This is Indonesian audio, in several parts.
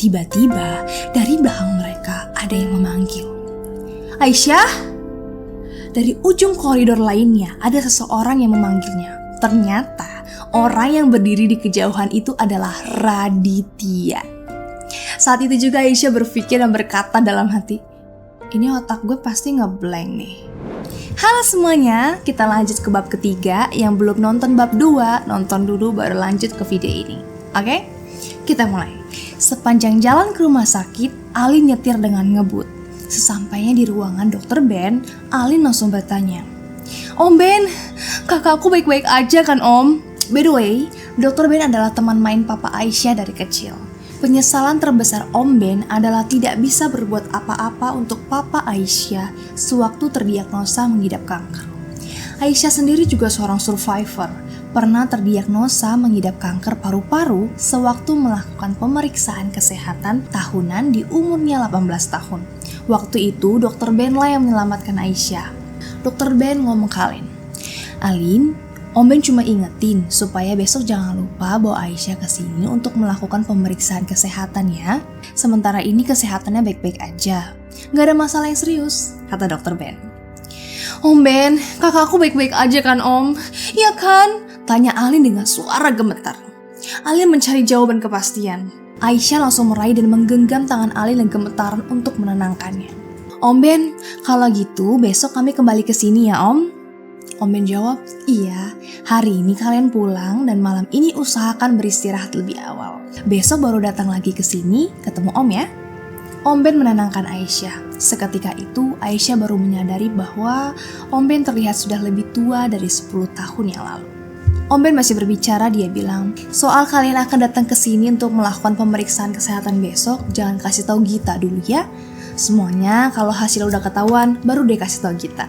Tiba-tiba dari belakang mereka ada yang memanggil. Aisyah! Dari ujung koridor lainnya ada seseorang yang memanggilnya. Ternyata orang yang berdiri di kejauhan itu adalah Raditya. Saat itu juga Aisyah berpikir dan berkata dalam hati, ini otak gue pasti ngeblank nih. Halo semuanya, kita lanjut ke bab ketiga. Yang belum nonton bab 2, nonton dulu baru lanjut ke video ini. Oke? Kita mulai. Sepanjang jalan ke rumah sakit, Alin nyetir dengan ngebut. Sesampainya di ruangan Dr. Ben, Alin langsung bertanya, Om Ben, kakakku baik-baik aja kan Om? By the way, Dr. Ben adalah teman main Papa Aisyah dari kecil. Penyesalan terbesar Om Ben adalah tidak bisa berbuat apa-apa untuk Papa Aisyah sewaktu terdiagnosa mengidap kanker. Aisyah sendiri juga seorang survivor, pernah terdiagnosa mengidap kanker paru-paru sewaktu melakukan pemeriksaan kesehatan tahunan di umurnya 18 tahun. Waktu itu Dr. Ben lah yang menyelamatkan Aisyah. Dr. Ben ngomong ke Alin, Om Ben cuma ingetin supaya besok jangan lupa bawa Aisyah ke sini untuk melakukan pemeriksaan kesehatan ya. Sementara ini kesehatannya baik-baik aja. Gak ada masalah yang serius, kata Dr. Ben. Om Ben, kakakku baik-baik aja kan Om? Iya kan? Tanya Alin dengan suara gemetar. Alin mencari jawaban kepastian. Aisyah langsung meraih dan menggenggam tangan Alin yang gemetaran untuk menenangkannya. Om Ben, kalau gitu besok kami kembali ke sini ya Om? Om Ben jawab, iya, hari ini kalian pulang dan malam ini usahakan beristirahat lebih awal. Besok baru datang lagi ke sini, ketemu Om ya. Om Ben menenangkan Aisyah. Seketika itu, Aisyah baru menyadari bahwa Om Ben terlihat sudah lebih tua dari 10 tahun yang lalu. Om Ben masih berbicara, dia bilang, soal kalian akan datang ke sini untuk melakukan pemeriksaan kesehatan besok, jangan kasih tahu Gita dulu ya. Semuanya kalau hasil udah ketahuan, baru deh kasih tahu Gita.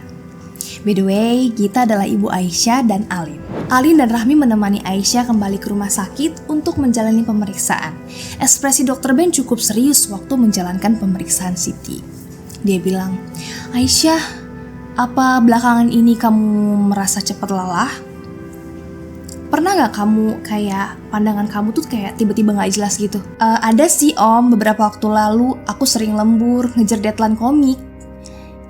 By the way, Gita adalah ibu Aisyah dan Alin. Alin dan Rahmi menemani Aisyah kembali ke rumah sakit untuk menjalani pemeriksaan. Ekspresi Dr. Ben cukup serius waktu menjalankan pemeriksaan CT. Dia bilang, Aisyah, apa belakangan ini kamu merasa cepat lelah? Pernah gak kamu kayak pandangan kamu tuh kayak tiba-tiba gak jelas gitu? Ada sih Om, beberapa waktu lalu aku sering lembur ngejar deadline komik.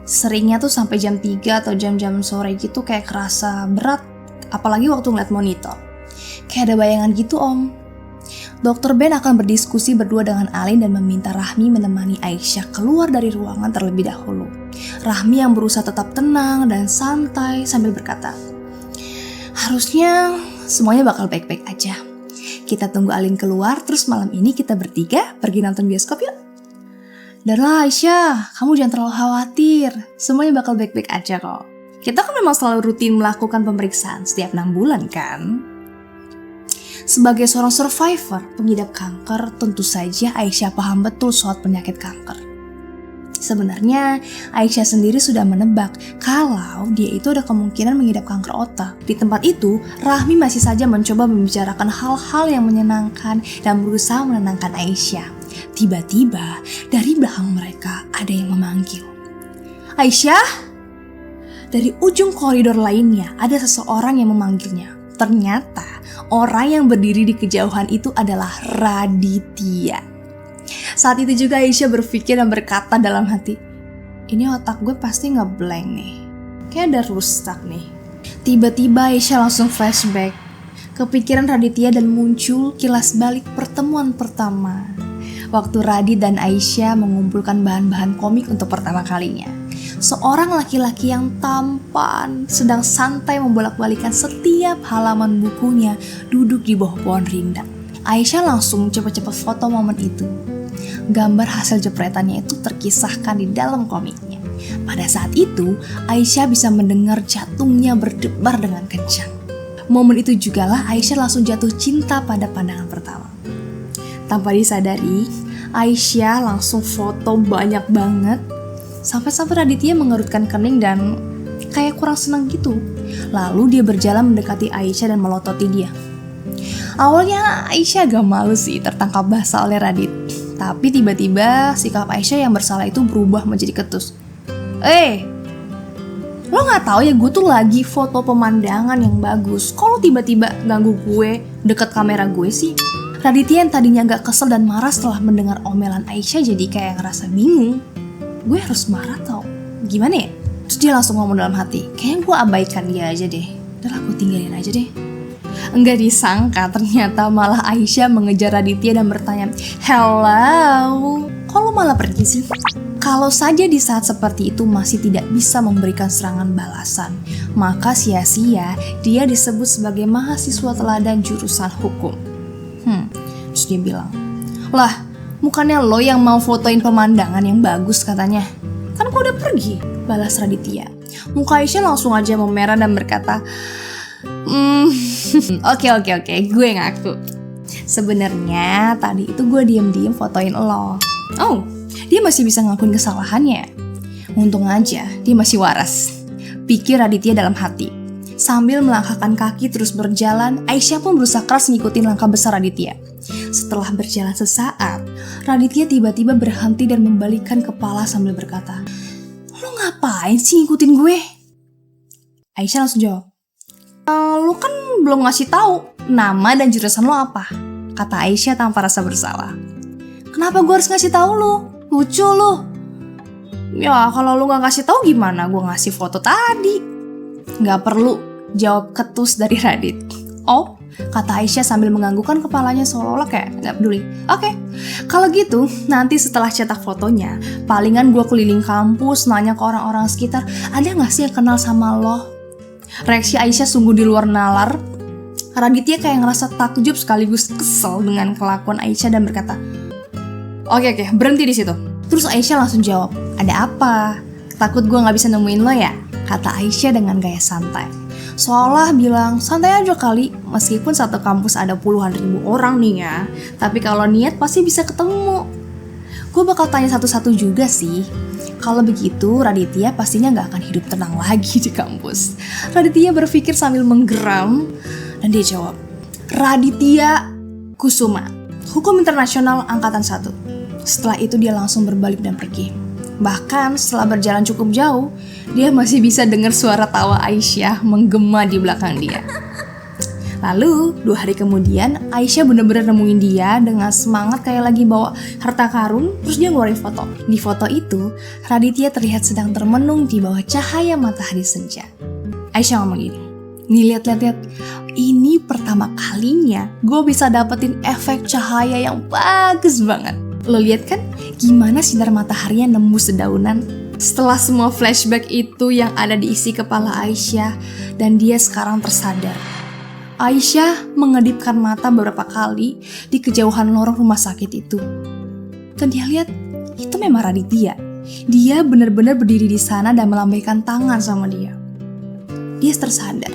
Seringnya tuh sampai jam 3 atau jam-jam sore gitu kayak kerasa berat, apalagi waktu ngeliat monitor. Kayak ada bayangan gitu Om. Dr. Ben akan berdiskusi berdua dengan Alin dan meminta Rahmi menemani Aisyah keluar dari ruangan terlebih dahulu. Rahmi yang berusaha tetap tenang dan santai sambil berkata, harusnya semuanya bakal baik-baik aja. Kita tunggu Alin keluar, terus malam ini kita bertiga pergi nonton bioskop yuk. Dan lah Aisyah, kamu jangan terlalu khawatir. Semuanya bakal baik-baik aja kok. Kita kan memang selalu rutin melakukan pemeriksaan setiap 6 bulan kan? Sebagai seorang survivor pengidap kanker, tentu saja Aisyah paham betul soal penyakit kanker. Sebenarnya Aisyah sendiri sudah menebak kalau dia itu ada kemungkinan mengidap kanker otak. Di tempat itu, Rahmi masih saja mencoba membicarakan hal-hal yang menyenangkan dan berusaha menenangkan Aisyah. Tiba-tiba dari belakang mereka ada yang memanggil. Aisyah! Dari ujung koridor lainnya ada seseorang yang memanggilnya. Ternyata orang yang berdiri di kejauhan itu adalah Raditya. Saat itu juga Aisyah berpikir dan berkata dalam hati, ini otak gue pasti ngeblank nih. Kayak ada rusak nih. Tiba-tiba Aisyah langsung flashback. Kepikiran Raditya dan muncul kilas balik pertemuan pertama. Waktu Radit dan Aisyah mengumpulkan bahan-bahan komik untuk pertama kalinya. Seorang laki-laki yang tampan sedang santai membolak-balikan setiap halaman bukunya duduk di bawah pohon rindang. Aisyah langsung cepat-cepat foto momen itu. Gambar hasil jepretannya itu terkisahkan di dalam komiknya. Pada saat itu, Aisyah bisa mendengar jantungnya berdebar dengan kencang. Momen itu jugalah Aisyah langsung jatuh cinta pada pandangan pertama. Tanpa disadari, Aisyah langsung foto banyak banget. Sampai-sampai Raditya mengerutkan kening dan kayak kurang senang gitu. Lalu dia berjalan mendekati Aisyah dan melototi dia. Awalnya Aisyah agak malu sih tertangkap basah oleh Radit. Tapi tiba-tiba sikap Aisyah yang bersalah itu berubah menjadi ketus. Lo gak tahu ya gue tuh lagi foto pemandangan yang bagus. Kok lo tiba-tiba ganggu gue deket kamera gue sih? Raditya yang tadinya agak kesel dan marah setelah mendengar omelan Aisyah jadi kayak ngerasa bingung. Gue harus marah atau gimana ya? Terus dia langsung ngomong dalam hati, kayaknya gue abaikan dia aja deh. Udah aku tinggalin aja deh. Enggak disangka ternyata malah Aisyah mengejar Raditya dan bertanya, "Hello, kok lo malah pergi sih?" Kalau saja di saat seperti itu masih tidak bisa memberikan serangan balasan, maka sia-sia dia disebut sebagai mahasiswa teladan jurusan hukum. Terus dia bilang, "Lah, bukannya lo yang mau fotoin pemandangan yang bagus katanya? Kan gue udah pergi," balas Raditya. Muka Aisyah langsung aja memerah dan berkata, Oke, gue ngaku. Sebenarnya tadi itu gue diem-diem fotoin lo. Oh, dia masih bisa ngakuin kesalahannya. Untung aja dia masih waras, pikir Raditya dalam hati. Sambil melangkahkan kaki terus berjalan, Aisyah pun berusaha keras ngikutin langkah besar Raditya. Setelah berjalan sesaat, Raditya tiba-tiba berhenti dan membalikkan kepala sambil berkata, "Lo ngapain sih ngikutin gue?" Aisyah langsung jawab, "Lo kan belum ngasih tahu nama dan jurusan lo apa," kata Aisyah tanpa rasa bersalah. "Kenapa gue harus ngasih tahu lo? Lucu lo." "Ya kalau lo nggak ngasih tahu gimana gue ngasih foto tadi?" "Nggak perlu," jawab ketus dari Radit. "Oh," kata Aisyah sambil menganggukkan kepalanya seolah-olah kayak nggak peduli. "Oke, kalau gitu nanti setelah cetak fotonya, palingan gue keliling kampus nanya ke orang-orang sekitar, ada nggak sih yang kenal sama lo?" Reaksi Aisyah sungguh di luar nalar. Raditya kayak ngerasa takjub sekaligus kesel dengan kelakuan Aisyah dan berkata, Oke, berhenti di situ." Terus Aisyah langsung jawab, "Ada apa? Takut gue nggak bisa nemuin lo ya?" kata Aisyah dengan gaya santai. Seolah bilang, santai aja kali, meskipun satu kampus ada puluhan ribu orang nih ya, tapi kalau niat pasti bisa ketemu. Gue bakal tanya satu-satu juga sih. Kalau begitu, Raditya pastinya gak akan hidup tenang lagi di kampus. Raditya berpikir sambil menggeram, dan dia jawab, "Raditya Kusuma, Hukum Internasional Angkatan 1. Setelah itu dia langsung berbalik dan pergi. Bahkan setelah berjalan cukup jauh, dia masih bisa dengar suara tawa Aisyah menggema di belakang dia. Lalu 2 hari kemudian Aisyah benar-benar nemuin dia dengan semangat kayak lagi bawa harta karun. Terus dia ngeluarin foto. Di foto itu Raditya terlihat sedang termenung di bawah cahaya matahari senja. Aisyah ngomong gini, "Nih lihat, ini pertama kalinya gue bisa dapetin efek cahaya yang bagus banget. Lo lihat kan gimana sinar mataharinya nembus dedaunan?" Setelah semua flashback itu yang ada di isi kepala Aisyah dan dia sekarang tersadar, Aisyah mengedipkan mata beberapa kali di kejauhan lorong rumah sakit itu. Dan dia lihat, itu memang Raditya. Dia benar-benar berdiri di sana dan melambaikan tangan sama dia. Dia tersadar,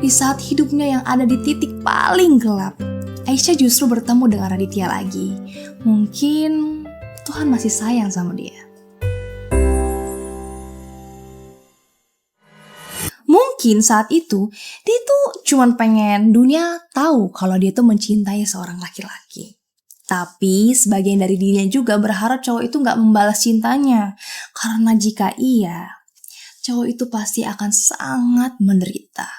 di saat hidupnya yang ada di titik paling gelap, Aisyah justru bertemu dengan Raditya lagi. Mungkin Tuhan masih sayang sama dia. Mungkin saat itu, dia tuh cuman pengen dunia tahu kalau dia tuh mencintai seorang laki-laki. Tapi sebagian dari dirinya juga berharap cowok itu gak membalas cintanya. Karena jika iya, cowok itu pasti akan sangat menderita.